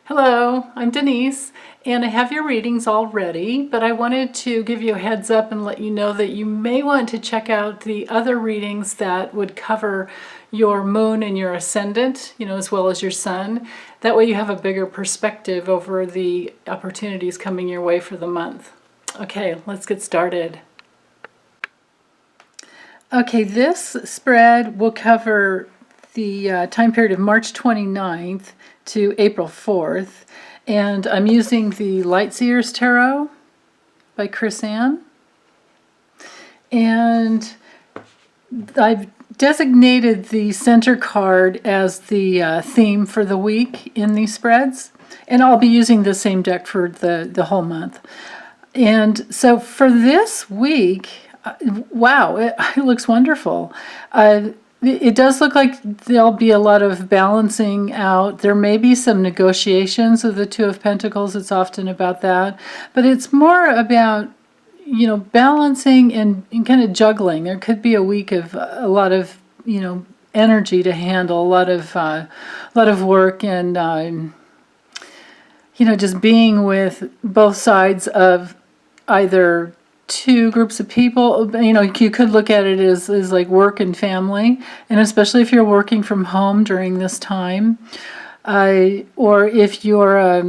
Hello, I'm Denise, and I have your readings all ready, but I wanted to give you a heads up and let you know that you may want to check out the other readings that would cover your moon and your ascendant, as well as your sun. That way you have a bigger perspective over the opportunities coming your way for the month. Okay, let's get started. Okay, this spread will cover the time period of March 29th to April 4th, and I'm using the Lightseers Tarot by Chris Ann, and I've designated the center card as the theme for the week in these spreads, and I'll be using the same deck for the whole month. And so for this week, wow, it looks wonderful. It does look like there'll be a lot of balancing out. There may be some negotiations with the Two of Pentacles. It's often about that. But it's more about, balancing and kind of juggling. There could be a week of a lot of, energy to handle, a lot of work and, just being with both sides of either two groups of people. You could look at it as like work and family, and especially if you're working from home during this time, or if you're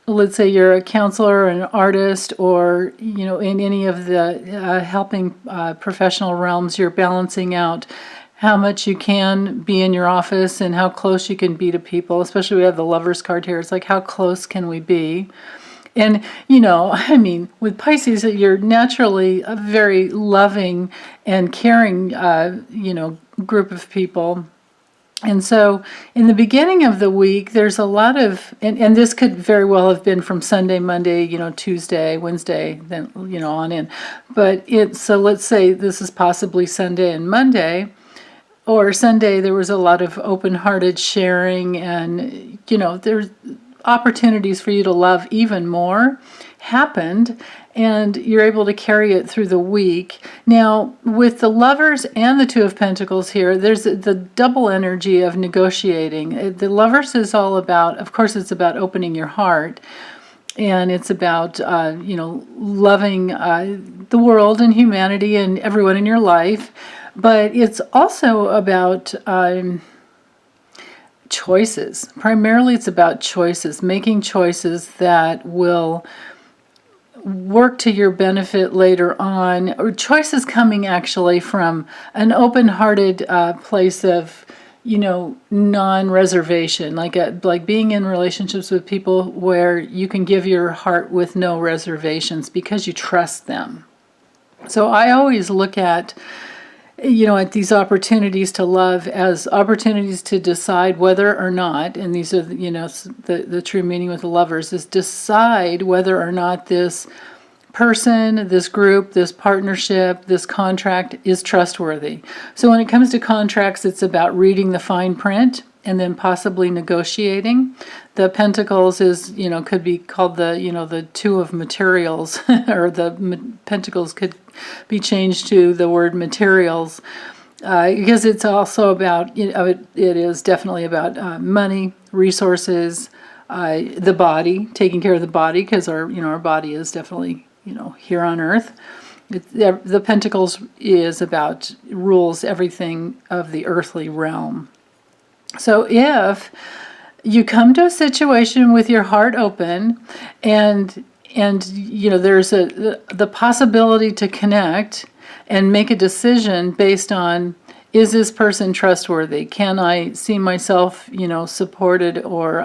let's say you're a counselor or an artist, or in any of the helping professional realms, you're balancing out how much you can be in your office and how close you can be to people. Especially we have the Lovers card here. It's like, how close can we be? And, with Pisces, you're naturally a very loving and caring, group of people. And so in the beginning of the week, there's a lot of, and this could very well have been from Sunday, Monday, Tuesday, Wednesday, then, on in. But so let's say this is possibly Sunday and Monday, or Sunday, there was a lot of open-hearted sharing, and, there's opportunities for you to love even more happened, and you're able to carry it through the week. Now, with the Lovers and the Two of Pentacles here, there's the double energy of negotiating. The Lovers is all about, of course, it's about opening your heart, and it's about, loving the world and humanity and everyone in your life, but it's also about choices. Primarily it's about choices, making choices that will work to your benefit later on, or choices coming actually from an open-hearted place of, non-reservation, like being in relationships with people where you can give your heart with no reservations because you trust them. So I always look at these opportunities to love as opportunities to decide whether or not, and these are, the true meaning with the Lovers is decide whether or not this person, this group, this partnership, this contract is trustworthy. So when it comes to contracts, it's about reading the fine print and then possibly negotiating. The Pentacles is, could be called the Two of Materials, or the Pentacles could be changed to the word materials, because it's also about, it is definitely about money, resources, the body, taking care of the body, because our body is definitely, here on Earth. The Pentacles is about rules everything of the earthly realm. So if you come to a situation with your heart open, and there's the possibility to connect and make a decision based on, is this person trustworthy? Can I see myself, supported or,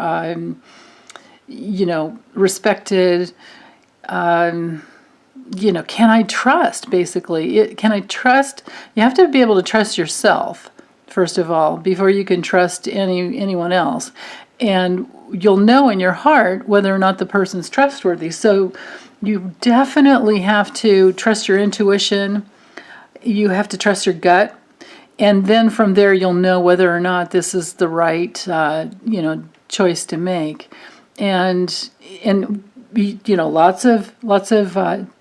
respected? Can I trust, basically? Can I trust? You have to be able to trust yourself, first of all, before you can trust anyone else. And you'll know in your heart whether or not the person's trustworthy. So you definitely have to trust your intuition. You have to trust your gut. And then from there, you'll know whether or not this is the right, choice to make. And lots of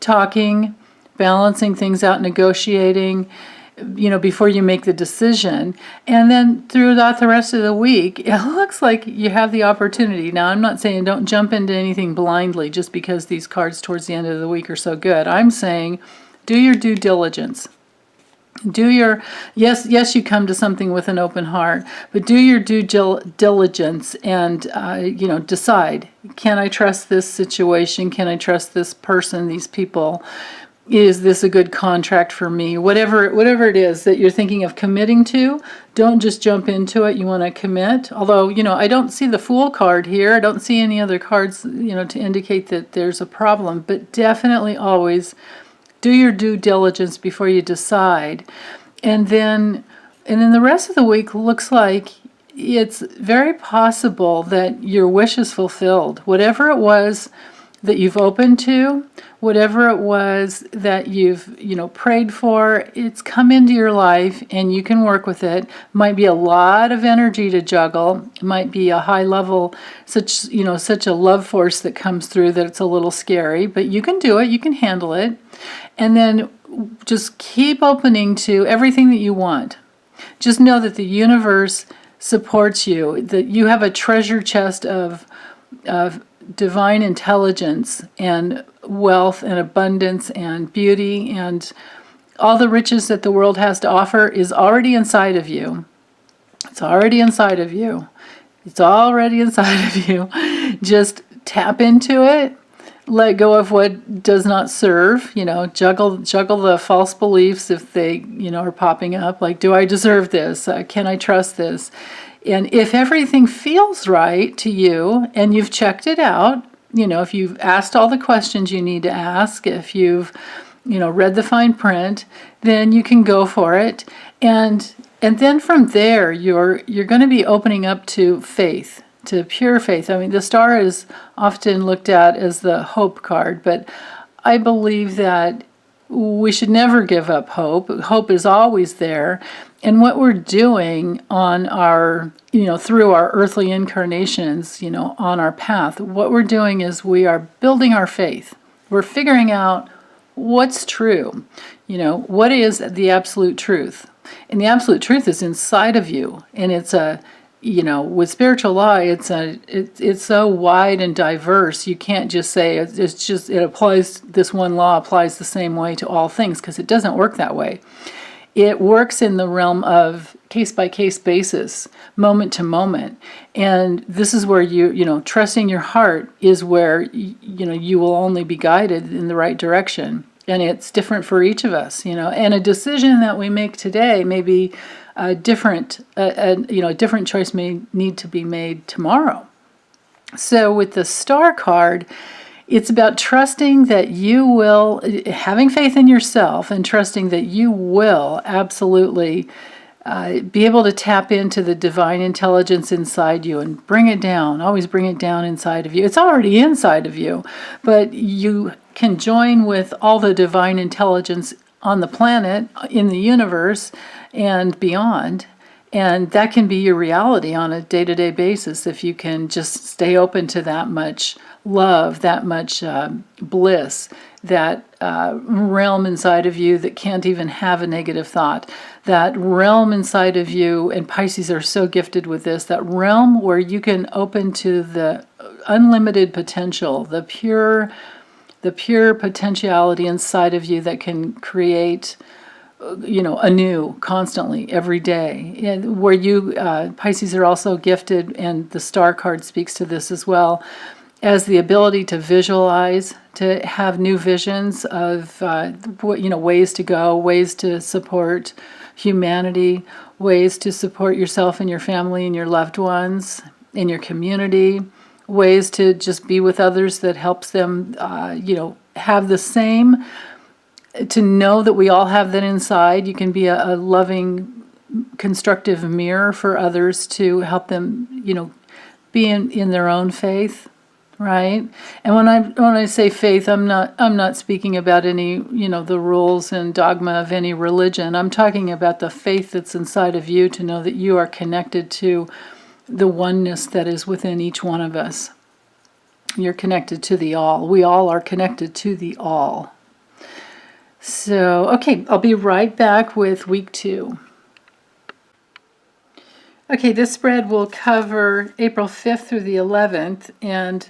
talking, balancing things out, negotiating, before you make the decision. And then throughout the rest of the week, it looks like you have the opportunity. Now, I'm not saying don't jump into anything blindly just because these cards towards the end of the week are so good. I'm saying do your due diligence. Yes, you come to something with an open heart, but do your due diligence and, decide, can I trust this situation? Can I trust this person, these people? Is this a good contract for me? Whatever it is that you're thinking of committing to, don't just jump into it. You want to commit. Although, I don't see the Fool card here. I don't see any other cards, to indicate that there's a problem. But definitely always do your due diligence before you decide. And then the rest of the week looks like it's very possible that your wish is fulfilled. Whatever it was that you've opened to, whatever it was that you've, prayed for, it's come into your life and you can work with it. Might be a lot of energy to juggle. It might be a high level, such a love force that comes through that it's a little scary, but you can do it, you can handle it. And then just keep opening to everything that you want. Just know that the universe supports you, that you have a treasure chest of divine intelligence and wealth and abundance and beauty, and all the riches that the world has to offer is already inside of you. It's already inside of you. It's already inside of you. Just tap into it. Let go of what does not serve, juggle the false beliefs if they, are popping up. Like, do I deserve this? Can I trust this? And if everything feels right to you and you've checked it out, if you've asked all the questions you need to ask, if you've, read the fine print, then you can go for it. And then from there, you're going to be opening up to faith, to pure faith. I mean, the star is often looked at as the hope card, but I believe that we should never give up hope. Hope is always there. And what we're doing on our, through our earthly incarnations, on our path, what we're doing is we are building our faith. We're figuring out what's true. What is the absolute truth? And the absolute truth is inside of you. And it's with spiritual law, it's so wide and diverse. You can't just say it applies, this one law applies the same way to all things, because it doesn't work that way. It works in the realm of case-by-case basis, moment to moment. And this is where trusting your heart is where, you will only be guided in the right direction. And it's different for each of us, And a decision that we make today may be a different choice may need to be made tomorrow. So with the Star card, it's about trusting that you will, having faith in yourself and trusting that you will absolutely be able to tap into the divine intelligence inside you and bring it down. Always bring it down inside of you. It's already inside of you, but you can join with all the divine intelligence on the planet, in the universe, and beyond. And that can be your reality on a day-to-day basis if you can just stay open to that much love, that much bliss, that realm inside of you that can't even have a negative thought, that realm inside of you, and Pisces are so gifted with this, that realm where you can open to the unlimited potential, the pure potentiality inside of you that can create anew constantly every day. And where you Pisces are also gifted, and the Star card speaks to this as well, as the ability to visualize, to have new visions of ways to go, ways to support humanity, ways to support yourself and your family and your loved ones in your community, ways to just be with others that helps them have the same, to know that we all have that inside. You can be a loving, constructive mirror for others to help them, be in their own faith, right? And when I say faith, I'm not speaking about any, the rules and dogma of any religion. I'm talking about the faith that's inside of you, to know that you are connected to the oneness that is within each one of us. You're connected to the all. We all are connected to the all. So, okay, I'll be right back with week 2. Okay, this spread will cover April 5th through the 11th, and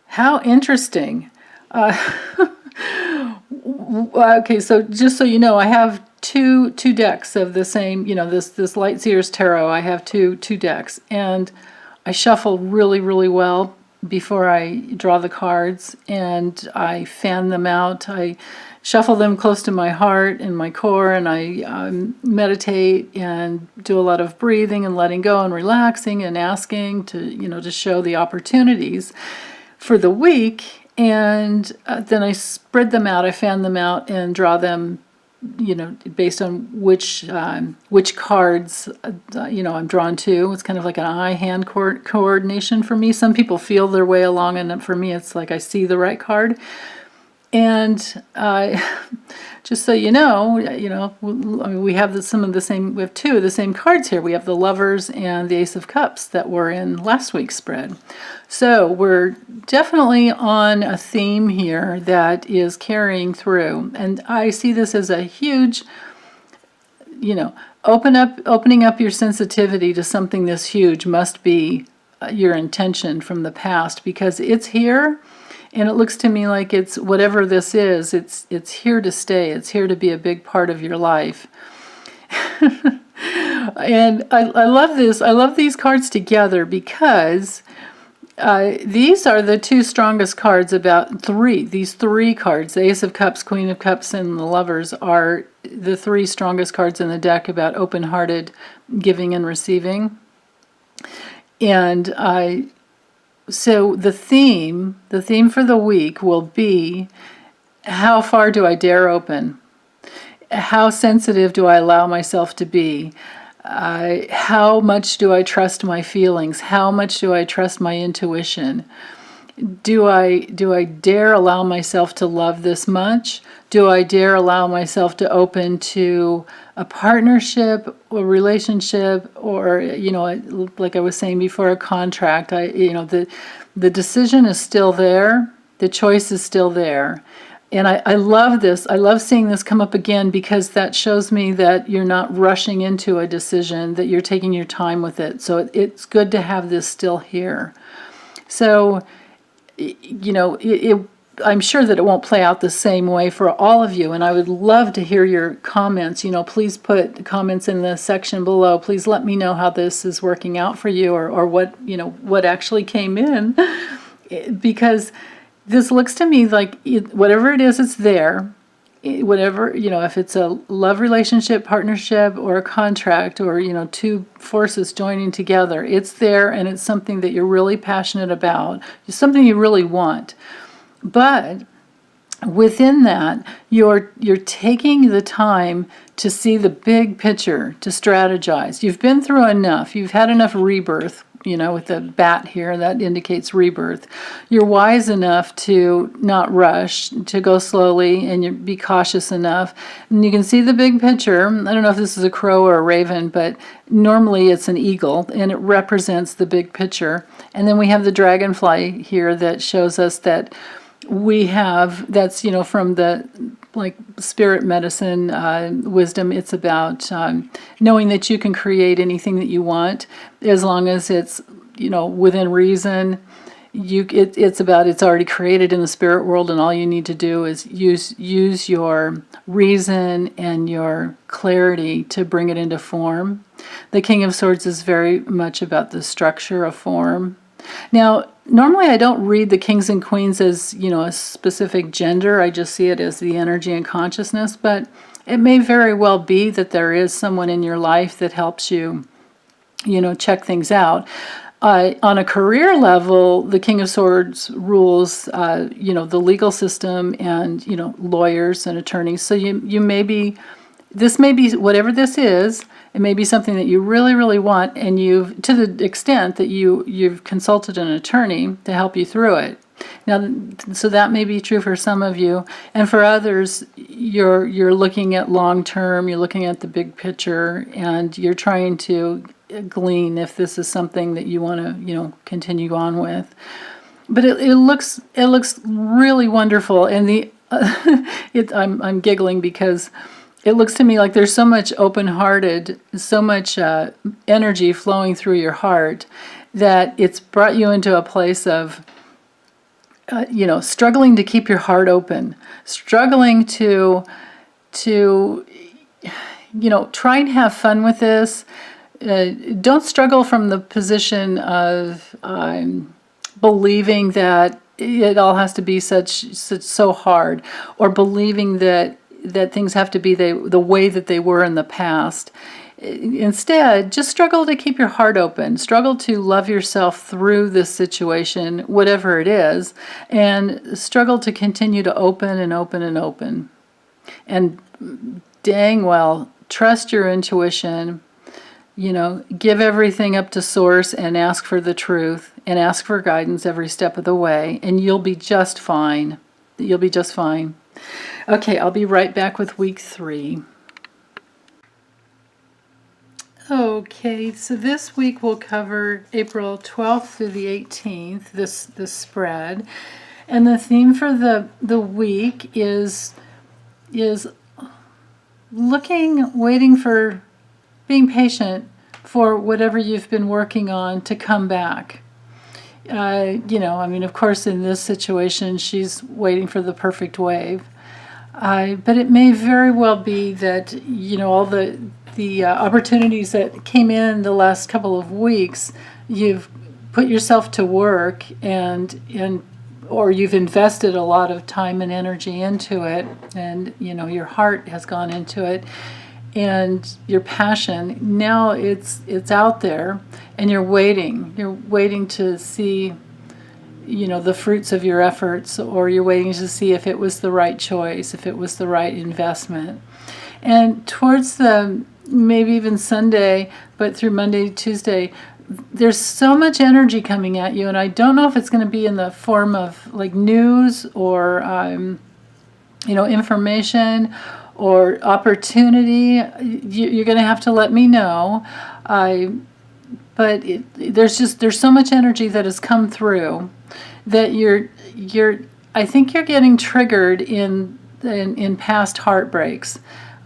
how interesting. Okay, so just so you know, I have two decks of the same, this Light Seers Tarot. I have two decks, and I shuffle really well before I draw the cards, and I fan them out. I shuffle them close to my heart and my core, and I meditate and do a lot of breathing and letting go and relaxing and asking to show the opportunities for the week. And then I spread them out, I fan them out, and draw them, based on which cards, I'm drawn to. It's kind of like an eye-hand coordination for me. Some people feel their way along, and for me, it's like I see the right card. And just so you know, we have some of the same. We have two of the same cards here. We have the Lovers and the Ace of Cups that were in last week's spread. So we're definitely on a theme here that is carrying through, and I see this as a huge, opening up your sensitivity to something this huge must be your intention from the past, because it's here. And it looks to me like it's whatever this is, it's here to stay. It's here to be a big part of your life. And I love this. I love these cards together because these are the two strongest cards about three. These three cards, the Ace of Cups, Queen of Cups, and the Lovers, are the three strongest cards in the deck about open-hearted giving and receiving. And so the theme for the week will be, how far do I dare open? How sensitive do I allow myself to be? How much do I trust my feelings? How much do I trust my intuition? Do I dare allow myself to love this much? Do I dare allow myself to open to a partnership or relationship, or like I was saying before, a contract? The decision is still there. The choice is still there. And I love this. I love seeing this come up again, because that shows me that you're not rushing into a decision, that you're taking your time with it. So it's good to have this still here. So, I'm sure that it won't play out the same way for all of you, and I would love to hear your comments. Please put comments in the section below. Please let me know how this is working out for you, or what actually came in, because this looks to me like whatever it is, it's there. Whatever, if it's a love relationship, partnership, or a contract, or, two forces joining together, it's there, and it's something that you're really passionate about. It's something you really want. But within that, you're taking the time to see the big picture, to strategize. You've been through enough. You've had enough rebirth. With the bat here, that indicates rebirth. You're wise enough to not rush, to go slowly, and you be cautious enough. And you can see the big picture. I don't know if this is a crow or a raven, but normally it's an eagle, and it represents the big picture. And then we have the dragonfly here that shows us that we have, that's, from the spirit medicine wisdom, it's about knowing that you can create anything that you want, as long as it's within reason. It's already created in the spirit world, and all you need to do is use your reason and your clarity to bring it into form. The King of Swords is very much about the structure of form. Now, normally I don't read the kings and queens as, a specific gender. I just see it as the energy and consciousness, but it may very well be that there is someone in your life that helps you, check things out. On a career level, the King of Swords rules, the legal system and, lawyers and attorneys. So this may be, whatever this is, it may be something that you really, really want, and to the extent that you've consulted an attorney to help you through it. Now, so that may be true for some of you, and for others, you're looking at long term, you're looking at the big picture, and you're trying to glean if this is something that you want to, continue on with. But it looks really wonderful, and I'm giggling because it looks to me like there's so much open-hearted, so much energy flowing through your heart that it's brought you into a place of, struggling to keep your heart open, struggling to try and have fun with this. Don't struggle from the position of believing that it all has to be so hard, or believing that things have to be the way that they were in the past. Instead, just struggle to keep your heart open. Struggle to love yourself through this situation, whatever it is, and struggle to continue to open and open and open. And dang well, trust your intuition. Give everything up to source and ask for the truth and ask for guidance every step of the way, and you'll be just fine. You'll be just fine. Okay, I'll be right back with week 3. Okay, so this week we'll cover April 12th through the 18th, this spread. And the theme for the week is waiting for, being patient for whatever you've been working on to come back. Of course, in this situation, she's waiting for the perfect wave. But it may very well be that, all the opportunities that came in the last couple of weeks, you've put yourself to work or you've invested a lot of time and energy into it, and your heart has gone into it, and your passion. Now it's out there, and you're waiting to see the fruits of your efforts, or you're waiting to see if it was the right choice, if it was the right investment. And towards maybe even Sunday, but through Monday, Tuesday, there's so much energy coming at you, and I don't know if it's going to be in the form of like news or information or opportunity. You're going to have to let me know. But there's so much energy that has come through that I think you're getting triggered in past heartbreaks,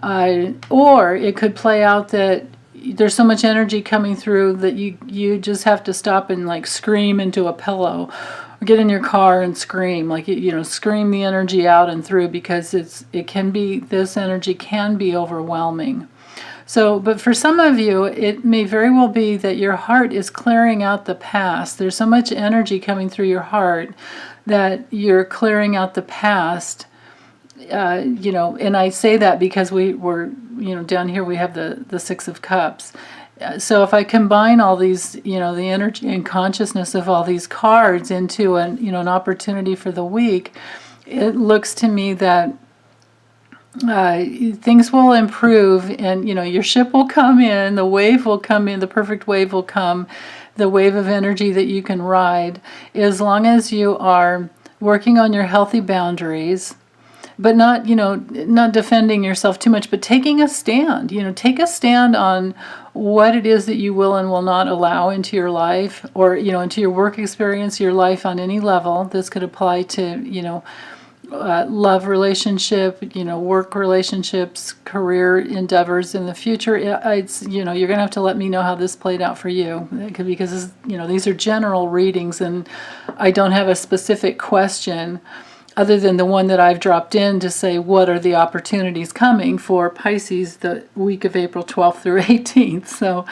or it could play out that there's so much energy coming through that you just have to stop and like scream into a pillow, or get in your car and scream, like scream the energy out and through, because this energy can be overwhelming. So, but for some of you, it may very well be that your heart is clearing out the past. There's so much energy coming through your heart that you're clearing out the past. And I say that because we're down here we have the Six of Cups. So if I combine all these, the energy and consciousness of all these cards into an opportunity for the week, it looks to me that things will improve, and your ship will come in, the wave will come in, the perfect wave will come, the wave of energy that you can ride, as long as you are working on your healthy boundaries, but not defending yourself too much, but taking a stand. Take a stand on what it is that you will and will not allow into your life, or into your work experience, your life on any level. This could apply to love relationship, work relationships, career endeavors in the future. It's you're going to have to let me know how this played out for you, because these are general readings, and I don't have a specific question other than the one that I've dropped in to say what are the opportunities coming for Pisces the week of April 12th through 18th. So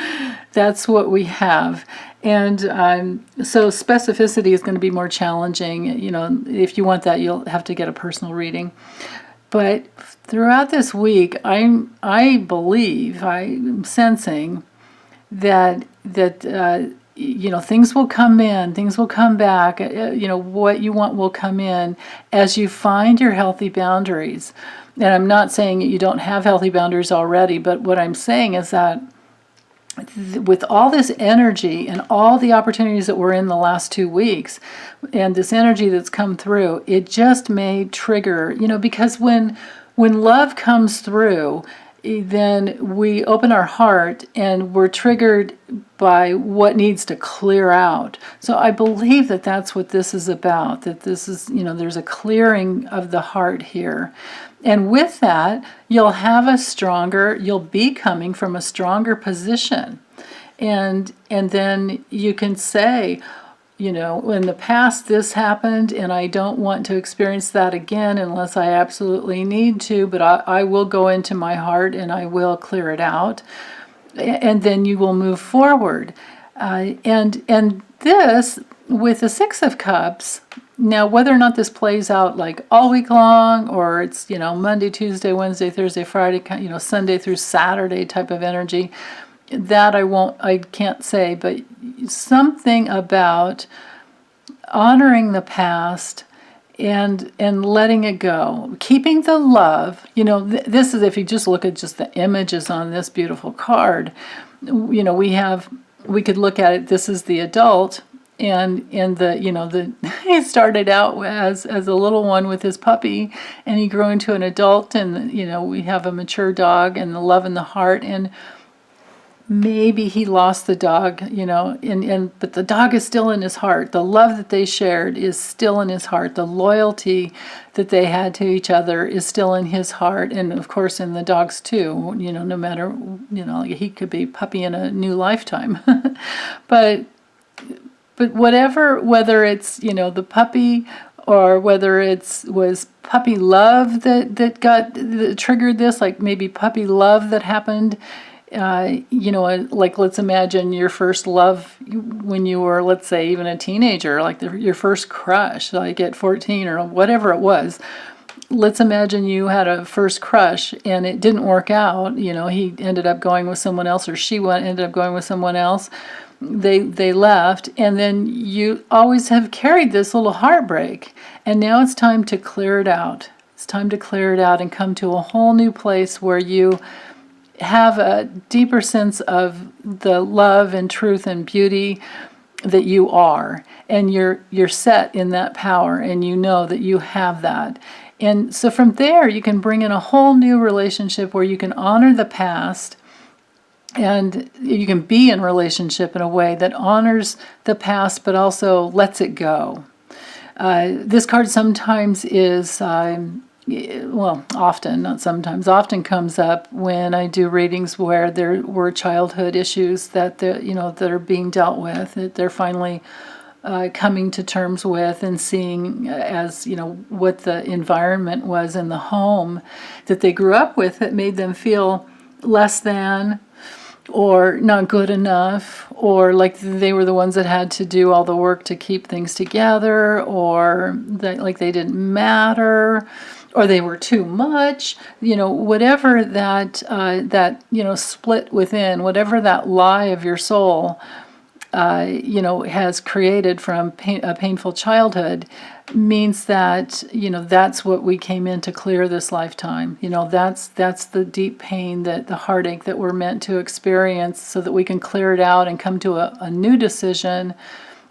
that's what we have. And so specificity is going to be more challenging. If you want that, you'll have to get a personal reading. But throughout this week, I'm sensing that things will come in, things will come back. What you want will come in as you find your healthy boundaries. And I'm not saying you don't have healthy boundaries already, but what I'm saying is that with all this energy and all the opportunities that were in the last 2 weeks, and this energy that's come through, it just may trigger, because when love comes through, then we open our heart and we're triggered by what needs to clear out. So I believe that that's what this is about, that this is, there's a clearing of the heart here. And with that, you'll be coming from a stronger position. And then you can say, in the past this happened and I don't want to experience that again unless I absolutely need to, but I will go into my heart and I will clear it out. And then you will move forward. And this, with the Six of Cups, now whether or not this plays out like all week long, or it's, Monday, Tuesday, Wednesday, Thursday, Friday, Sunday through Saturday type of energy, that I can't say, but something about honoring the past and letting it go, keeping the love. This is, if you just look at just the images on this beautiful card, we could look at it. This is the adult, and he started out as a little one with his puppy, and he grew into an adult, and we have a mature dog and the love in the heart, and maybe he lost the dog, but the dog is still in his heart. The love that they shared is still in his heart. The loyalty that they had to each other is still in his heart, and of course in the dog's too. No matter, he could be puppy in a new lifetime, but whether it's the puppy, or whether was puppy love that triggered this, like maybe puppy love that happened. Like let's imagine your first love when you were, let's say, even a teenager, like your first crush, like at 14 or whatever it was. Let's imagine you had a first crush and it didn't work out. He ended up going with someone else, or ended up going with someone else. They left, and then you always have carried this little heartbreak, and now it's time to clear it out. It's time to clear it out and come to a whole new place where you have a deeper sense of the love and truth and beauty that you are, and you're set in that power, and you know that you have that. And so from there you can bring in a whole new relationship where you can honor the past, and you can be in relationship in a way that honors the past but also lets it go. This card sometimes is often, not sometimes, often comes up when I do readings where there were childhood issues that are being dealt with, that they're finally coming to terms with, and seeing as what the environment was in the home that they grew up with that made them feel less than, or not good enough, or like they were the ones that had to do all the work to keep things together, or that like they didn't matter, or they were too much, whatever that split within, whatever that lie of your soul, has created from a painful childhood, means that, that's what we came in to clear this lifetime. That's the deep pain, the heartache that we're meant to experience, so that we can clear it out and come to a new decision,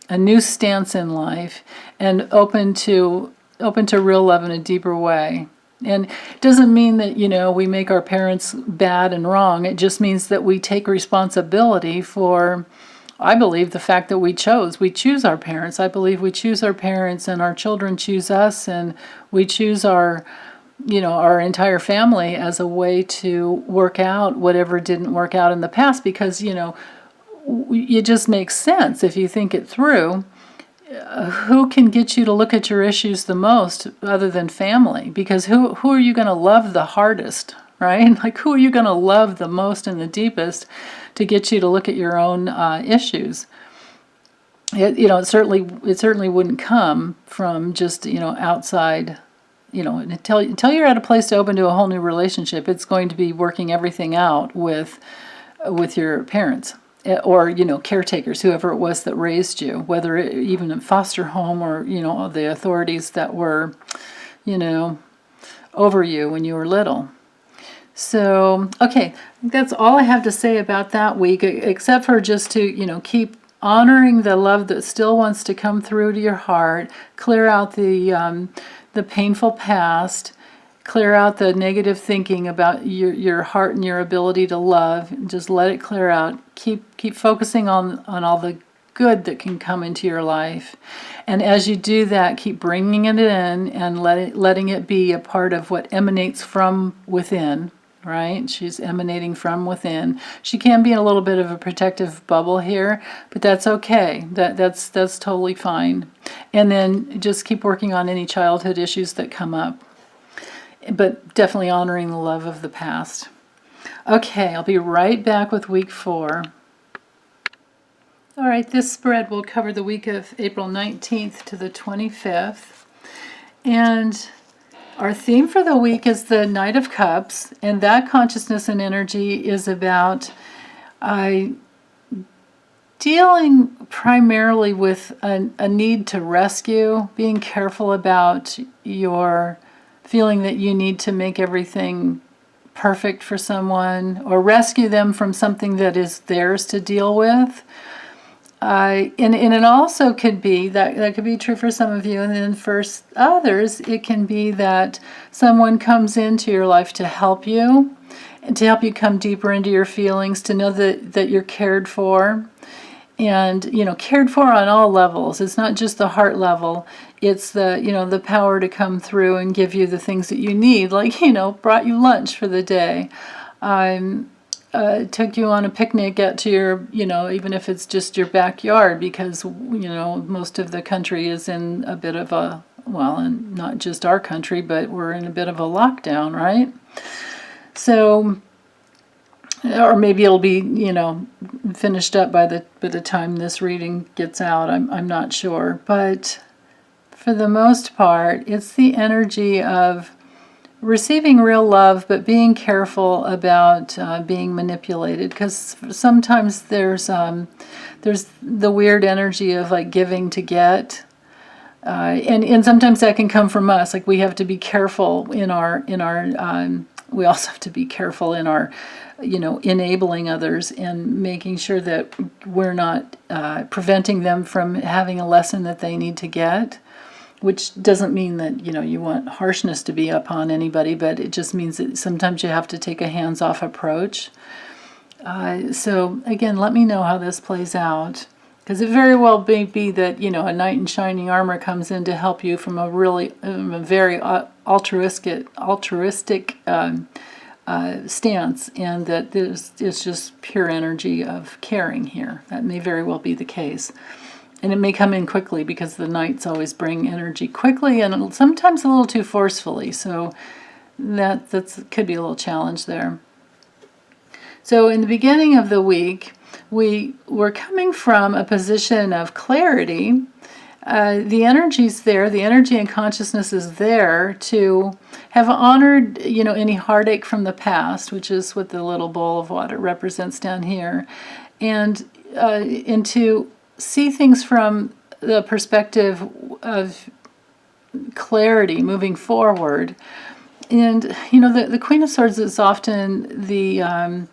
a new stance in life, and open to real love in a deeper way. And it doesn't mean that, we make our parents bad and wrong. It just means that we take responsibility for, I believe, the fact that we choose our parents. I believe we choose our parents, and our children choose us, and we choose our entire family as a way to work out whatever didn't work out in the past, because, it just makes sense if you think it through. Who can get you to look at your issues the most other than family? Because who are you going to love the hardest, right? Like, who are you going to love the most and the deepest to get you to look at your own issues? It certainly wouldn't come from just outside. Until you're at a place to open to a whole new relationship, it's going to be working everything out with your parents, or caretakers, whoever it was that raised you, whether even in foster home, or the authorities that were over you when you were little. So, okay, that's all I have to say about that week, except for just to keep honoring the love that still wants to come through to your heart, clear out the painful past, Clear out the negative thinking about your heart and your ability to love. Just let it clear out. Keep focusing on all the good that can come into your life. And as you do that, keep bringing it in and letting it be a part of what emanates from within, right? She's emanating from within. She can be in a little bit of a protective bubble here, but that's okay. That's totally fine. And then just keep working on any childhood issues that come up, but definitely honoring the love of the past. Okay, I'll be right back with week 4. All right, this spread will cover the week of April 19th to the 25th. And our theme for the week is the Knight of Cups, and that consciousness and energy is about dealing primarily with a need to rescue, being careful about your feeling that you need to make everything perfect for someone or rescue them from something that is theirs to deal with. And it also could be, that could be true for some of you, and then for others, it can be that someone comes into your life to help you, and to help you come deeper into your feelings, to know that you're cared for, and, cared for on all levels. It's not just the heart level, it's the power to come through and give you the things that you need, like, brought you lunch for the day. Took you on a picnic out to your, even if it's just your backyard, because, most of the country is in a bit of a, well, and not just our country, but we're in a bit of a lockdown, right? So, or maybe it'll be, finished up by the time this reading gets out. I'm not sure. But for the most part, it's the energy of receiving real love, but being careful about being manipulated, because sometimes there's the weird energy of like giving to get, and sometimes that can come from us. Like we have to be careful in our we also have to be careful in our enabling others and making sure that we're not preventing them from having a lesson that they need to get. Which doesn't mean that, you want harshness to be upon anybody, but it just means that sometimes you have to take a hands-off approach. So, again, let me know how this plays out. Because it very well may be that, a knight in shining armor comes in to help you from a very altruistic stance, and that there's just pure energy of caring here. That may very well be the case. And it may come in quickly, because the knights always bring energy quickly and sometimes a little too forcefully. So that could be a little challenge there. So in the beginning of the week, we were coming from a position of clarity. The energy's there. The energy and consciousness is there to have honored, any heartache from the past, which is what the little bowl of water represents down here, and to see things from the perspective of clarity moving forward. And the Queen of Swords is often the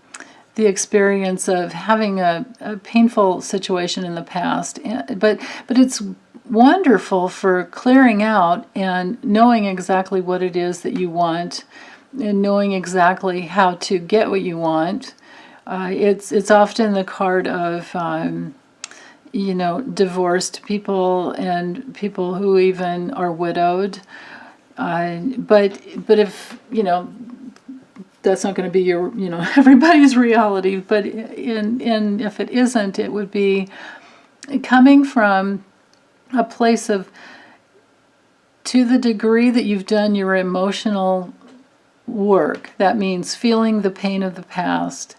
experience of having a painful situation in the past, but it's wonderful for clearing out and knowing exactly what it is that you want, and knowing exactly how to get what you want. It's often the card of divorced people and people who even are widowed. But if, that's not going to be your, everybody's reality. But if it isn't, it would be coming from a place of, to the degree that you've done your emotional work, that means feeling the pain of the past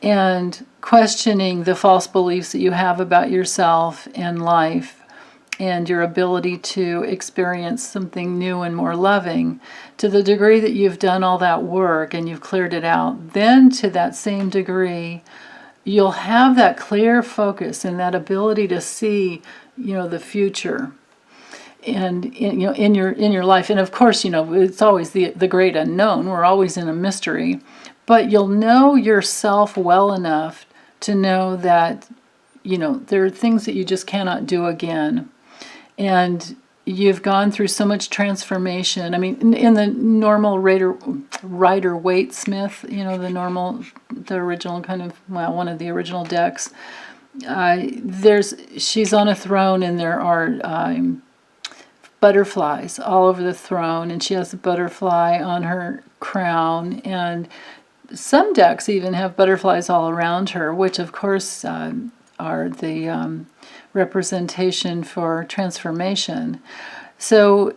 and questioning the false beliefs that you have about yourself and life and your ability to experience something new and more loving. To the degree that you've done all that work and you've cleared it out, then to that same degree, you'll have that clear focus and that ability to see, the future. And in your life, and of course, it's always the great unknown. We're always in a mystery. But you'll know yourself well enough to know that, there are things that you just cannot do again. And you've gone through so much transformation. I mean, in the normal Rider-Waite Smith, the original kind of, well, one of the original decks, she's on a throne, and there are butterflies all over the throne, and she has a butterfly on her crown, and some decks even have butterflies all around her, which of course are the representation for transformation. So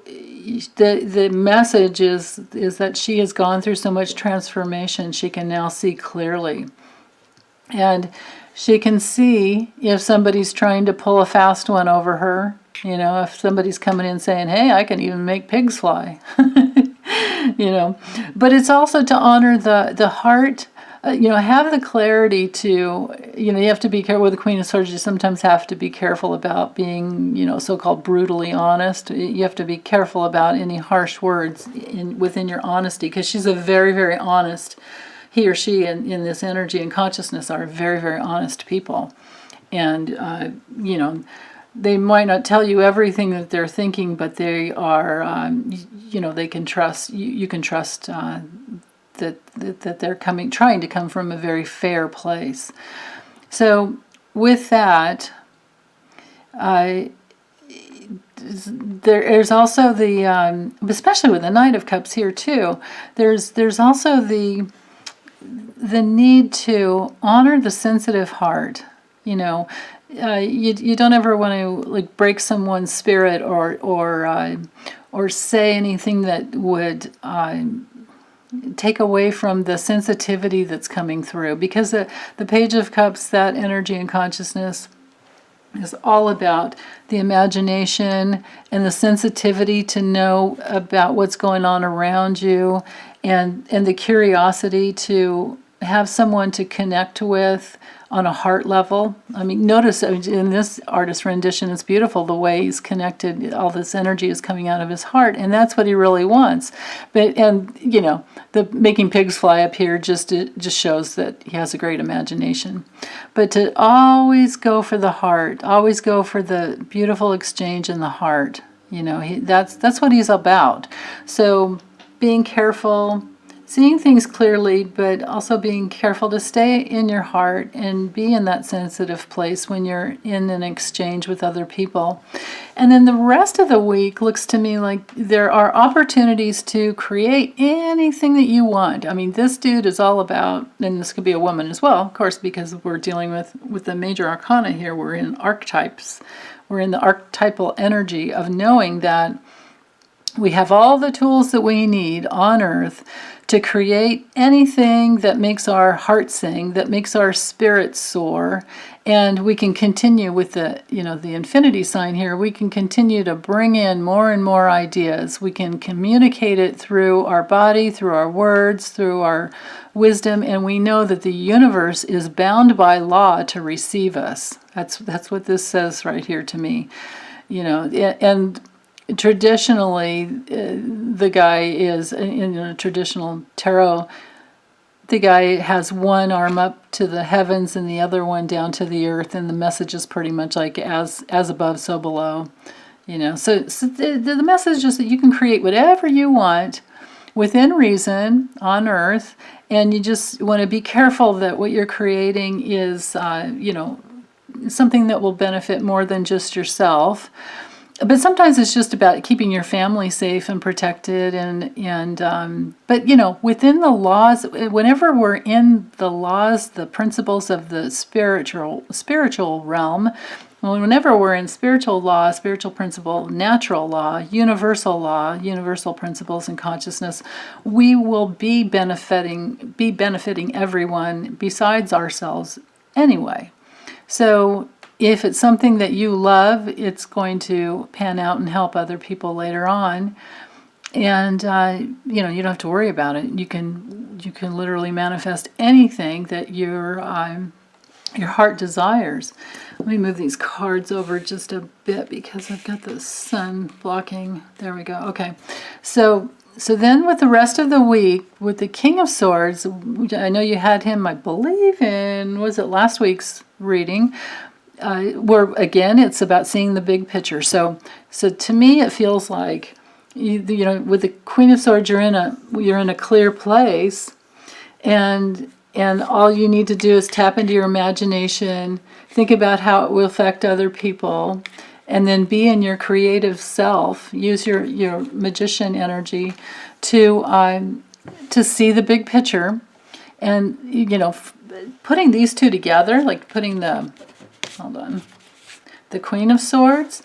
the message is that she has gone through so much transformation, she can now see clearly. And she can see if somebody's trying to pull a fast one over her. If somebody's coming in saying, hey, I can even make pigs fly. But it's also to honor the heart. Have the clarity to, you have to be careful with the Queen of Swords. You sometimes have to be careful about being, so-called brutally honest. You have to be careful about any harsh words within your honesty, because she's a very, very honest, he or she in this energy and consciousness are very, very honest people. And, they might not tell you everything that they're thinking, but they are, they can trust, you can trust that they're trying to come from a very fair place. So with that, there's also the, especially with the Knight of Cups here too, there's also the need to honor the sensitive heart. You don't ever want to break someone's spirit or say anything that would take away from the sensitivity that's coming through, because the Page of Cups, that energy and consciousness, is all about the imagination and the sensitivity to know about what's going on around you, and the curiosity to have someone to connect with on a heart level. I mean, notice in this artist rendition, it's beautiful the way he's connected. All this energy is coming out of his heart, and that's what he really wants. The making pigs fly up here just shows that he has a great imagination. But to always go for the heart, always go for the beautiful exchange in the heart. That's what he's about. So being careful, seeing things clearly, but also being careful to stay in your heart and be in that sensitive place when you're in an exchange with other people. And then the rest of the week looks to me like there are opportunities to create anything that you want. I mean, this dude is all about, and this could be a woman as well, of course, because we're dealing with the major arcana here. We're in archetypes. We're in the archetypal energy of knowing that we have all the tools that we need on Earth to create anything that makes our heart sing, that makes our spirit soar, and we can continue with the infinity sign here. We can continue to bring in more and more ideas. We can communicate it through our body, through our words, through our wisdom, and we know that the universe is bound by law to receive us. That's what this says right here to me. And traditionally, the guy is, in a traditional tarot, the guy has one arm up to the heavens and the other one down to the earth, and the message is pretty much like as above, so below. So the message is that you can create whatever you want within reason on Earth, and you just want to be careful that what you're creating is, something that will benefit more than just yourself. But sometimes it's just about keeping your family safe and protected, but within the laws. Whenever we're in the laws, the principles of the spiritual realm, whenever we're in spiritual law, spiritual principle, natural law, universal principles and consciousness, we will be benefiting everyone besides ourselves anyway. So if it's something that you love, it's going to pan out and help other people later on. And you don't have to worry about it. You can literally manifest anything that your heart desires. Let me move these cards over just a bit because I've got the sun blocking. There we go. Okay. So then with the rest of the week, with the King of Swords, I know you had him, I believe, was it last week's reading? where again, it's about seeing the big picture. So to me, it feels like you know, with the Queen of Swords, you're in a clear place, and all you need to do is tap into your imagination, think about how it will affect other people, and then be in your creative self. Use your magician energy to see the big picture, and you know, putting these two together, like putting the Queen of Swords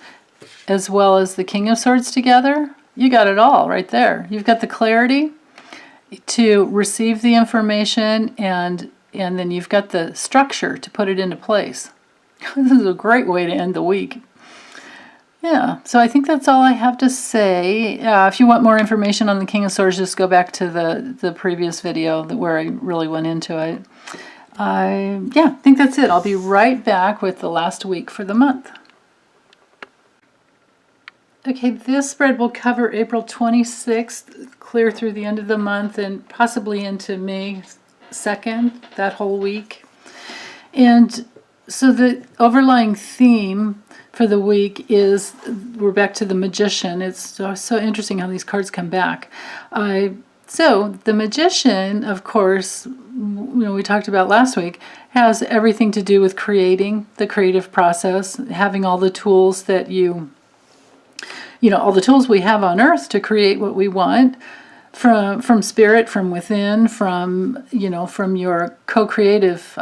as well as the King of Swords together, you got it all right there. You've got the clarity to receive the information, and then you've got the structure to put it into place. This is a great way to end the week. Yeah, so I think that's all I have to say. If you want more information on the King of Swords, just go back to the previous video where I really went into it. I think that's it. I'll be right back with the last week for the month. Okay, this spread will cover April 26th, clear through the end of the month, and possibly into May 2nd, that whole week. And so the overlying theme for the week is, we're back to the Magician. It's so interesting how these cards come back. So the Magician, of course, we talked about last week, has everything to do with creating, the creative process, having all the tools that all the tools we have on earth to create what we want from spirit, from within, from your co-creative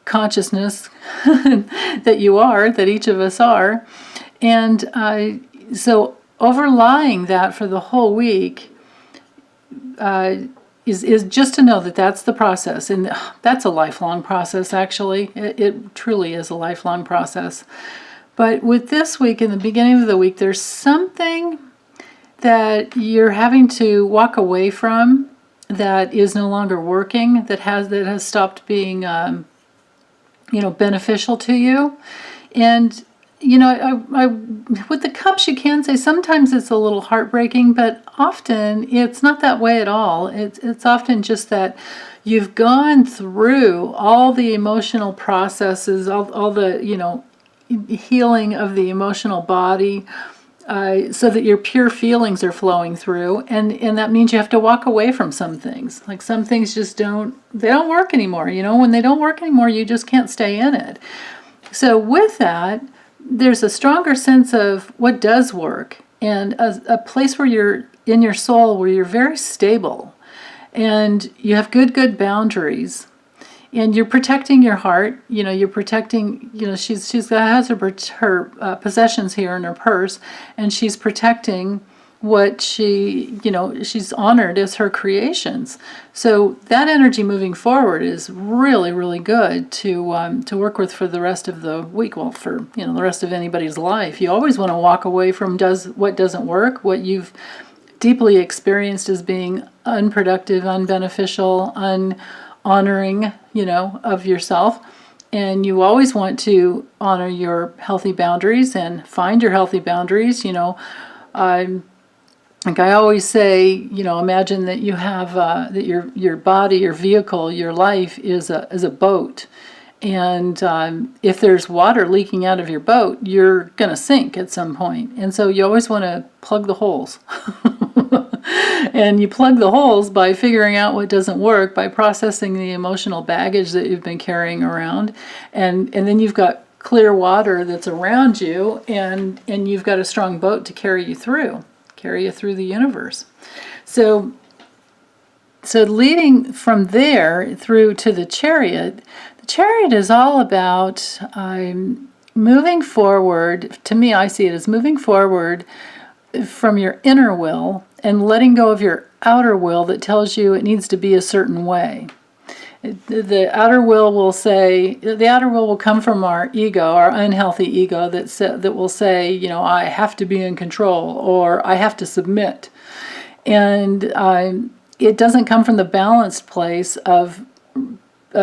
consciousness that each of us are. And so overlying that for the whole week is just to know that that's the process. And that's a lifelong process, actually. It truly is a lifelong process. But with this week, in the beginning of the week, there's something that you're having to walk away from that is no longer working, that has stopped being beneficial to you. And I with the cups, you can say sometimes it's a little heartbreaking, but often it's not that way at all. It's often just that you've gone through all the emotional processes, all the healing of the emotional body, so that your pure feelings are flowing through, and that means you have to walk away from some things. Like some things just don't work anymore. When they don't work anymore, you just can't stay in it. So with that, there's a stronger sense of what does work, and a place where you're in your soul, where you're very stable, and you have good boundaries. And you're protecting your heart. You're protecting. She has her possessions here in her purse, and she's protecting what she's honored as her creations. So that energy moving forward is really, really good to work with for the rest of the week. Well, for the rest of anybody's life, you always want to walk away from what doesn't work, what you've deeply experienced as being unproductive, unbeneficial, honoring, of yourself. And you always want to honor your healthy boundaries and find your healthy boundaries. Like I always say, imagine that you have that your body, your vehicle, your life is a boat. And if there's water leaking out of your boat, you're going to sink at some point. And so you always want to plug the holes. And you plug the holes by figuring out what doesn't work, by processing the emotional baggage that you've been carrying around. And then you've got clear water that's around you, and you've got a strong boat to carry you through the universe. So leading from there through to the Chariot is all about moving forward. To me, I see it as moving forward from your inner will and letting go of your outer will that tells you it needs to be a certain way. The outer will will come from our ego, our unhealthy ego that will say, I have to be in control, or I have to submit. And it doesn't come from the balanced place of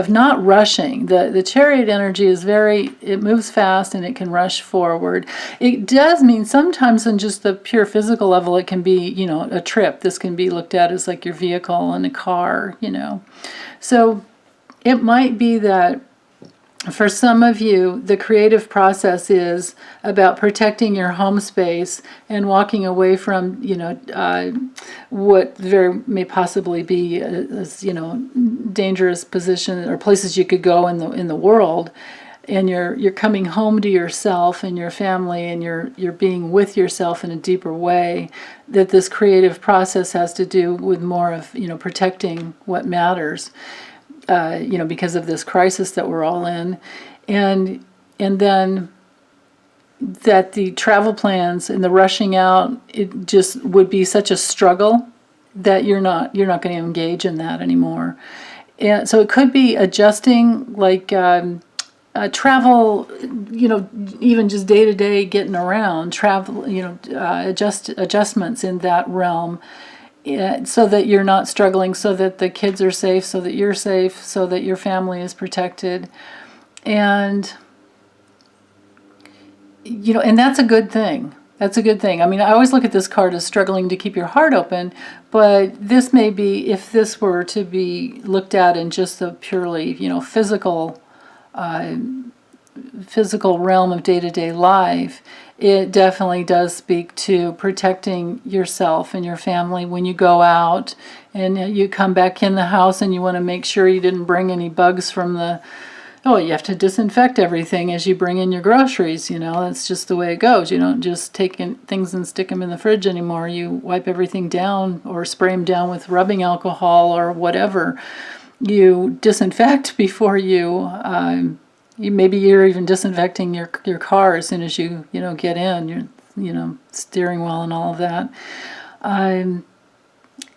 not rushing. The Chariot energy is it moves fast and it can rush forward. It does mean sometimes on just the pure physical level, it can be, a trip. This can be looked at as like your vehicle in a car, So it might be that For some of you, the creative process is about protecting your home space and walking away from, what may possibly be, dangerous position or places you could go in the world. And you're coming home to yourself and your family, and you're being with yourself in a deeper way. That this creative process has to do with more of protecting what matters. Because of this crisis that we're all in, and then that the travel plans and the rushing out, it just would be such a struggle that you're not going to engage in that anymore. And so it could be adjusting, like travel, even just day to day getting around, travel, adjustments in that realm. So that you're not struggling, so that the kids are safe, so that you're safe, so that your family is protected. And, and that's a good thing. That's a good thing. I mean, I always look at this card as struggling to keep your heart open, but this may be, if this were to be looked at in just the purely, physical realm of day-to-day life, it definitely does speak to protecting yourself and your family when you go out and you come back in the house and you want to make sure you didn't bring any bugs from you have to disinfect everything as you bring in your groceries, that's just the way it goes. You don't just take in things and stick them in the fridge anymore. You wipe everything down or spray them down with rubbing alcohol or whatever. You disinfect before maybe you're even disinfecting your car as soon as you get in, your steering wheel and all of that, and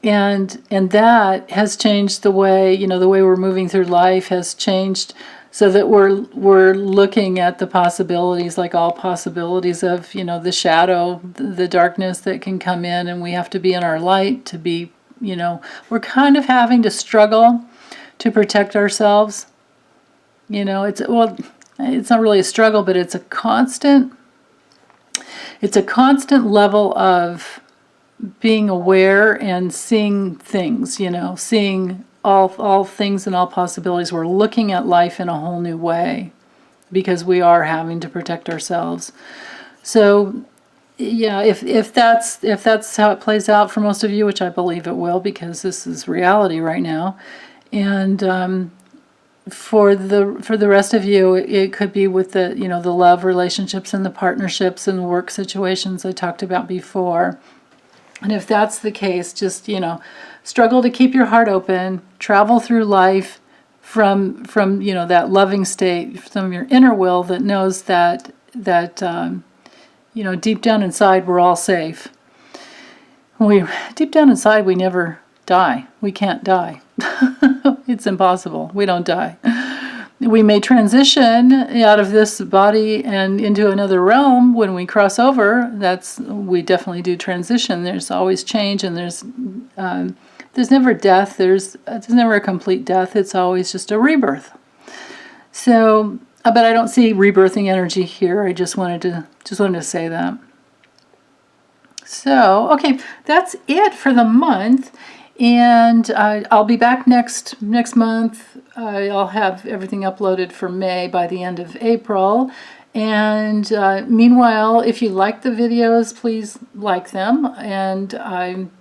that has changed the way the way we're moving through life has changed, so that we're looking at the possibilities, like all possibilities of the shadow, the darkness that can come in, and we have to be in our light to be we're kind of having to struggle to protect ourselves. It's not really a struggle, but it's a constant level of being aware and seeing things, seeing all things and all possibilities. We're looking at life in a whole new way because we are having to protect ourselves. So, yeah, if that's how it plays out for most of you, which I believe it will, because this is reality right now, and for the rest of you, it could be with the the love relationships and the partnerships and the work situations I talked about before. And if that's the case, just struggle to keep your heart open, travel through life from that loving state, from your inner will that knows that deep down inside we're all safe. Deep down inside we never die. We can't die. It's impossible. We don't die. We may transition out of this body and into another realm when we cross over. We definitely do transition. There's always change, and there's never death. There's never a complete death. It's always just a rebirth. So, but I don't see rebirthing energy here. I just wanted to say that. So, okay, that's it for the month. And I'll be back next month. I'll have everything uploaded for May by the end of April. And meanwhile, if you like the videos, please like them. And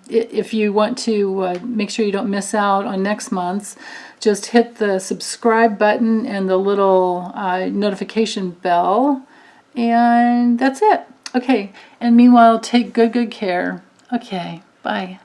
if you want to make sure you don't miss out on next month's, just hit the subscribe button and the little notification bell. And that's it. Okay. And meanwhile, take good care. Okay. Bye.